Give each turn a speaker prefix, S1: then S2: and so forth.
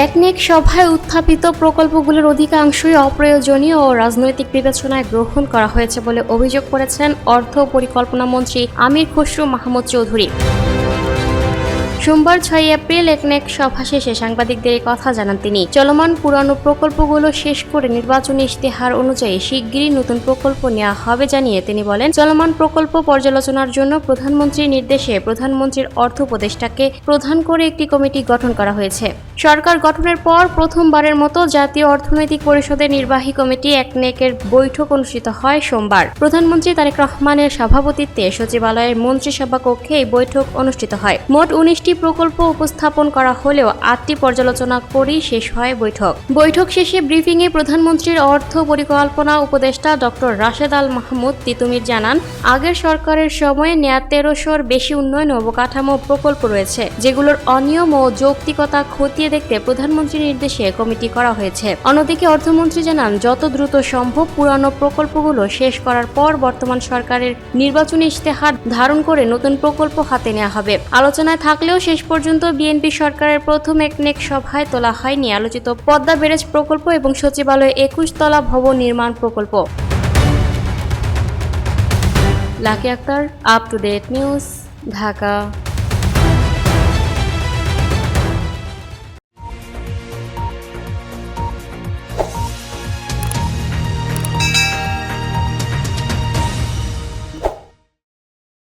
S1: একনেক সভায় উত্থাপিত প্রকল্পগুলোর অধিকাংশই অপ্রয়োজনীয় ও রাজনৈতিক বিবেচনায় গ্রহণ করা হয়েছে বলে অভিযোগ করেছেন অর্থ পরিকল্পনা মন্ত্রী আমির খসরু মাহমুদ চৌধুরী। সোমবার 6 এপ্রিল একনেক সভা শেষে সাংবাদিকদের এই কথা জানান তিনি। চলমান পুরানো প্রকল্পগুলো শেষ করে নির্বাচনী ইশতেহার অনুযায়ী শিগগিরই নতুন প্রকল্প নেওয়া হবে জানিয়ে তিনি বলেন, চলমান প্রকল্প পর্যালোচনার জন্য প্রধানমন্ত্রীর নির্দেশে প্রধানমন্ত্রীর অর্থ উপদেষ্টাকে প্রধান করে একটি কমিটি গঠন করা হয়েছে। সরকার গঠনের পর প্রথমবারের মতো জাতীয় অর্থনৈতিক পরিষদের নির্বাহী কমিটি একনেকের বৈঠক অনুষ্ঠিত হয় সোমবার। প্রধানমন্ত্রী তারেক রহমানের সভাপতিত্বে সচিবালয়ের মন্ত্রিসভা কক্ষে এই বৈঠক অনুষ্ঠিত হয়। মোট 19টি প্রকল্প উপস্থাপন করা হলেও 8টি পর্যালোচনা করেই শেষ হয় বৈঠক শেষে ব্রিফিংয়ে প্রধানমন্ত্রীর অর্থ পরিকল্পনা উপদেষ্টা ডক্টর রাশেদ আল মাহমুদ তিতুমির জানান, আগের সরকারের সময়ে নেয়া 1300-র বেশি উন্নয়ন অবকাঠামো প্রকল্প রয়েছে, যেগুলোর অনিয়ম ও যৌক্তিকতা খতিয়ে দেখতে প্রধানমন্ত্রীর নির্দেশে কমিটি করা হয়েছে। অন্যদিকে অর্থমন্ত্রী জানান, যত দ্রুত সম্ভব পুরানো প্রকল্পগুলো শেষ করার পর বর্তমান সরকারের নির্বাচনী ইশতেহার ধারণ করে নতুন প্রকল্প হাতে নেওয়া হবে। আলোচনায় থাকলেও শেষ পর্যন্ত বিএনপি সরকারের প্রথম একনেক সভায় তোলা হয়নি আলোচিত পদ্মা ব্যারেজ প্রকল্প এবং সচিবালয়ে 21 তলা ভবন নির্মাণ প্রকল্প। Lucky Akter, up to date news, Dhaka.